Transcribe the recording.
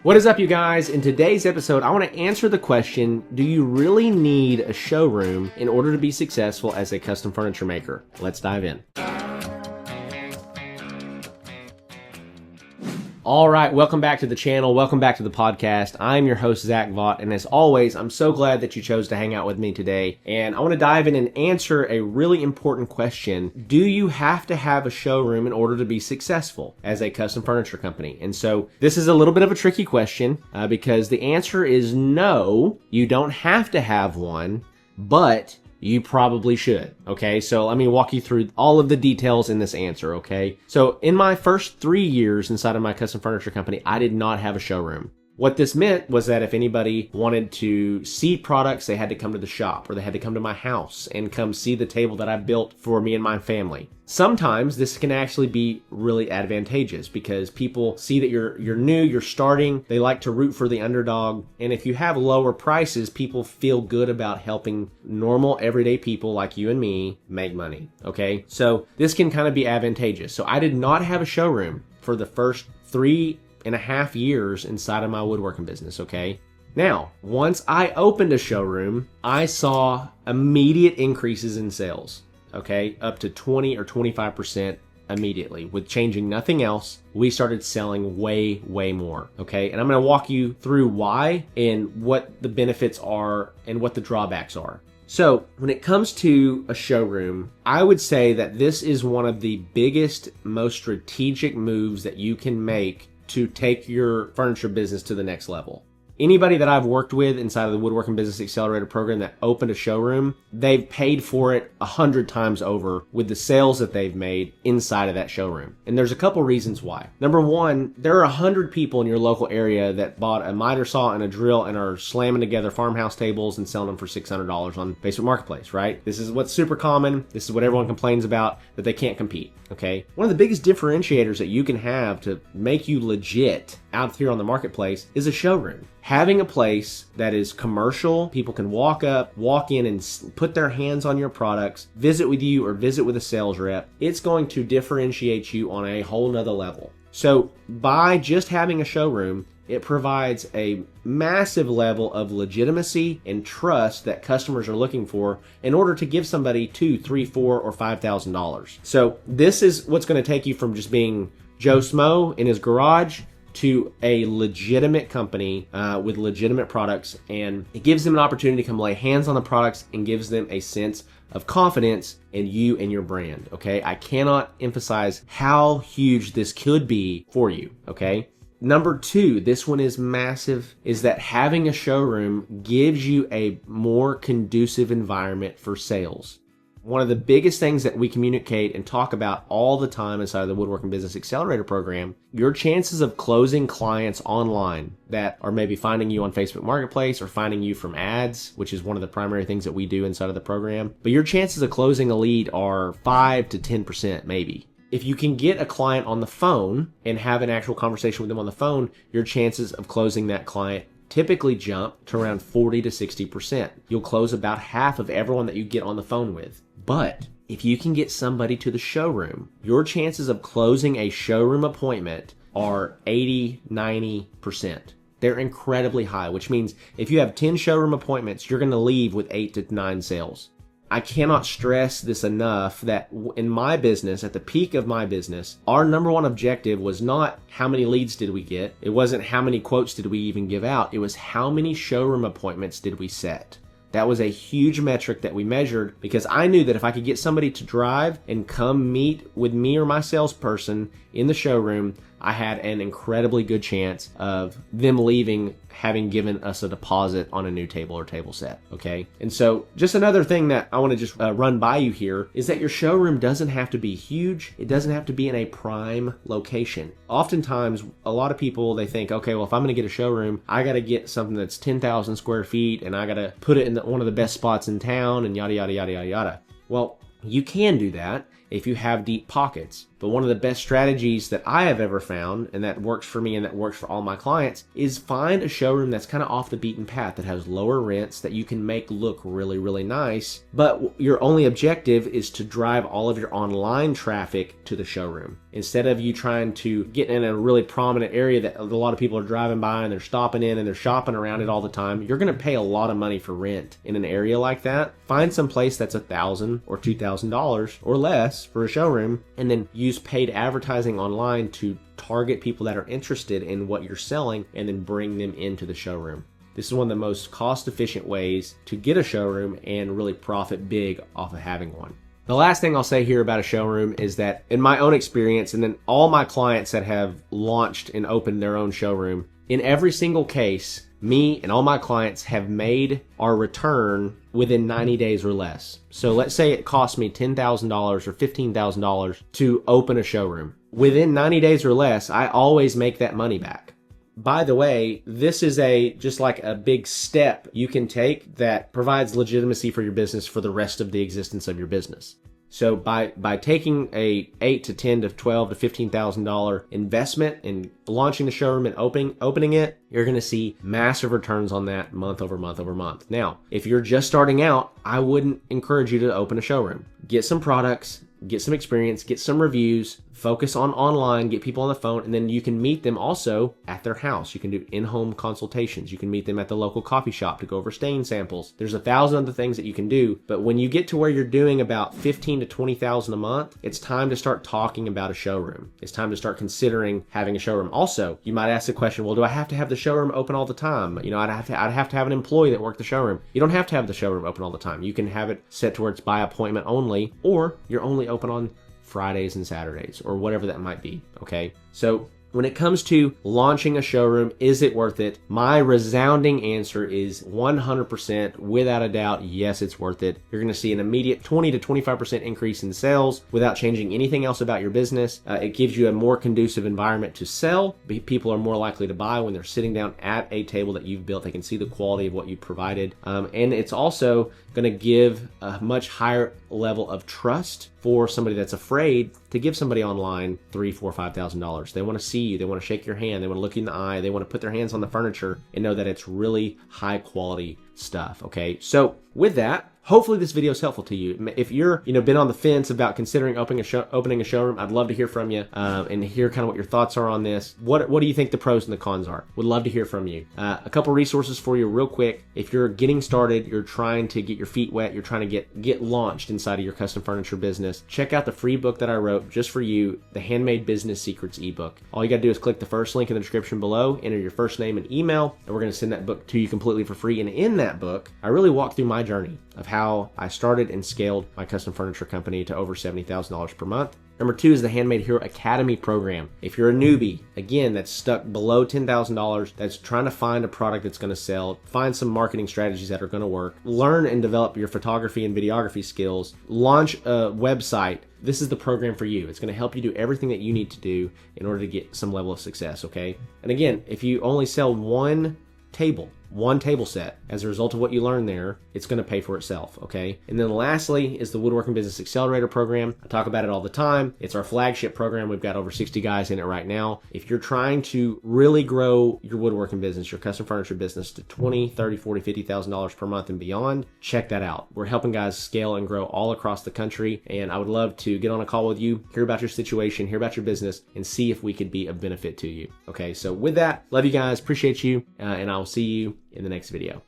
What is up, you guys? In today's episode, I want to answer the question, do you really need a showroom in order to be successful as a custom furniture maker? Let's dive in. All right, welcome back to the channel. Welcome back to the podcast. I'm your host, Zach Vaught, and as always, I'm so glad that you chose to hang out with me today. And I want to dive in and answer a really important question. Do you have to have a showroom in order to be successful as a custom furniture company? And so this is a little bit of a tricky question because the answer is no, you don't have to have one, but you probably should, okay? So let me walk you through all of the details in this answer, okay? So in my first 3 years inside of my custom furniture company, I did not have a showroom. What this meant was that if anybody wanted to see products, they had to come to the shop or they had to come to my house and come see the table that I built for me and my family. Sometimes this can actually be really advantageous because people see that you're new, you're starting, they like to root for the underdog, and if you have lower prices, people feel good about helping normal everyday people like you and me make money, okay? So this can kind of be advantageous. So I did not have a showroom for the first 3.5 years inside of my woodworking business, okay? Now, once I opened a showroom, I saw immediate increases in sales, okay? Up to 20 or 25% immediately. With changing nothing else, we started selling way more, okay? And I'm gonna walk you through why and what the benefits are and what the drawbacks are. So when it comes to a showroom, I would say that this is one of the biggest, most strategic moves that you can make to take your furniture business to the next level. Anybody that I've worked with inside of the Woodworking Business Accelerator program that opened a showroom, they've paid for it 100 times over with the sales that they've made inside of that showroom. And there's a couple reasons why. Number one, there are 100 people in your local area that bought a miter saw and a drill and are slamming together farmhouse tables and selling them for $600 on Facebook Marketplace, right? This is what's super common. This is what everyone complains about, that they can't compete, okay? One of the biggest differentiators that you can have to make you legit out here on the marketplace is a showroom. Having a place that is commercial, people can walk in and put their hands on your products, visit with you or visit with a sales rep, it's going to differentiate you on a whole nother level. So by just having a showroom, it provides a massive level of legitimacy and trust that customers are looking for in order to give somebody $2,000, $3,000, $4,000, or $5,000. So this is what's going to take you from just being Joe Smo in his garage to a legitimate company with legitimate products, and it gives them an opportunity to come lay hands on the products and gives them a sense of confidence in you and your brand, okay? I cannot emphasize how huge this could be for you, okay? Number two, this one is massive, is that having a showroom gives you a more conducive environment for sales. One of the biggest things that we communicate and talk about all the time inside of the Woodworking Business Accelerator program, your chances of closing clients online that are maybe finding you on Facebook Marketplace or finding you from ads, which is one of the primary things that we do inside of the program, but your chances of closing a lead are 5 to 10% maybe. If you can get a client on the phone and have an actual conversation with them on the phone, your chances of closing that client typically jump to around 40 to 60%. You'll close about half of everyone that you get on the phone with. But if you can get somebody to the showroom, your chances of closing a showroom appointment are 80, 90%. They're incredibly high, which means if you have 10 showroom appointments, you're going to leave with 8 to 9 sales. I cannot stress this enough that in my business, at the peak of my business, our number one objective was not how many leads did we get. It wasn't how many quotes did we even give out. It was how many showroom appointments did we set. That was a huge metric that we measured because I knew that if I could get somebody to drive and come meet with me or my salesperson in the showroom, I had an incredibly good chance of them leaving having given us a deposit on a new table or table set, okay? And so just another thing that I want to just run by you here is that your showroom doesn't have to be huge. It doesn't have to be in a prime location. Oftentimes, a lot of people, they think, okay, well, if I'm going to get a showroom, I got to get something that's 10,000 square feet and I got to put it in one of the best spots in town and yada, yada, yada, yada, yada. Well, you can do that. if you have deep pockets. But one of the best strategies that I have ever found, and that works for me and that works for all my clients, is find a showroom that's kind of off the beaten path, that has lower rents, that you can make look really, really nice. But your only objective is to drive all of your online traffic to the showroom. Instead of you trying to get in a really prominent area that a lot of people are driving by and they're stopping in and they're shopping around it all the time, you're going to pay a lot of money for rent in an area like that. Find some place that's $1,000 or $2,000 or less for a showroom, and then use paid advertising online to target people that are interested in what you're selling and then bring them into the showroom. This is one of the most cost-efficient ways to get a showroom and really profit big off of having one. The last thing I'll say here about a showroom is that in my own experience, and then all my clients that have launched and opened their own showroom, in every single case, me and all my clients have made our return within 90 days or less. So let's say it cost me $10,000 or $15,000 to open a showroom. Within 90 days or less, I always make that money back. By the way, this is just like a big step you can take that provides legitimacy for your business for the rest of the existence of your business. So by taking a $8 to $10 to $12 to $15,000 investment in launching the showroom and opening it, you're going to see massive returns on that month over month over month. Now, if you're just starting out, I wouldn't encourage you to open a showroom. Get some products, get some experience, get some reviews, focus on online, get people on the phone, and then you can meet them also at their house. You can do in-home consultations. You can meet them at the local coffee shop to go over stain samples. There's 1,000 other things that you can do, but when you get to where you're doing about $15,000 to $20,000 a month, it's time to start talking about a showroom. It's time to start considering having a showroom. Also, you might ask the question, well, do I have to have the showroom open all the time? I'd have to have an employee that worked the showroom. You don't have to have the showroom open all the time. You can have it set to where it's by appointment only, or you're only open on Fridays and Saturdays, or whatever that might be, okay? So when it comes to launching a showroom, is it worth it? My resounding answer is 100%, without a doubt, yes, it's worth it. You're going to see an immediate 20 to 25% increase in sales without changing anything else about your business. It gives you a more conducive environment to sell. People are more likely to buy when they're sitting down at a table that you've built. They can see the quality of what you provided. And it's also going to give a much higher level of trust for somebody that's afraid to give somebody online $3,000, $4,000, $5,000. They want to see you. They want to shake your hand. They want to look you in the eye. They want to put their hands on the furniture and know that it's really high quality stuff. Okay. So with that, hopefully this video is helpful to you. If you're, been on the fence about considering opening a showroom, I'd love to hear from you and hear kind of what your thoughts are on this. What do you think the pros and the cons are? Would love to hear from you. A couple resources for you real quick. If you're getting started, you're trying to get your feet wet, you're trying to get launched inside of your custom furniture business, check out the free book that I wrote just for you, the Handmade Business Secrets ebook. All you got to do is click the first link in the description below, enter your first name and email, and we're going to send that book to you completely for free. And in that book, I really walk through my journey of how I started and scaled my custom furniture company to over $70,000 per month. Number 2 is the Handmade Hero Academy program. If you're a newbie, again, that's stuck below $10,000, that's trying to find a product that's going to sell, find some marketing strategies that are going to work, learn and develop your photography and videography skills, launch a website, this is the program for you. It's going to help you do everything that you need to do in order to get some level of success, okay? And again, if you only sell one table set as a result of what you learn there, it's going to pay for itself, okay? And then lastly is the Woodworking Business Accelerator program. I talk about it all the time. It's our flagship program. We've got over 60 guys in it right now. If you're trying to really grow your woodworking business, your custom furniture business to $20,000, $30,000, $40,000, $50,000 per month and beyond, check that out. We're helping guys scale and grow all across the country, and I would love to get on a call with you, hear about your situation, hear about your business, and see if we could be of benefit to you, okay? So with that, love you guys, appreciate you, and I will see you in the next video.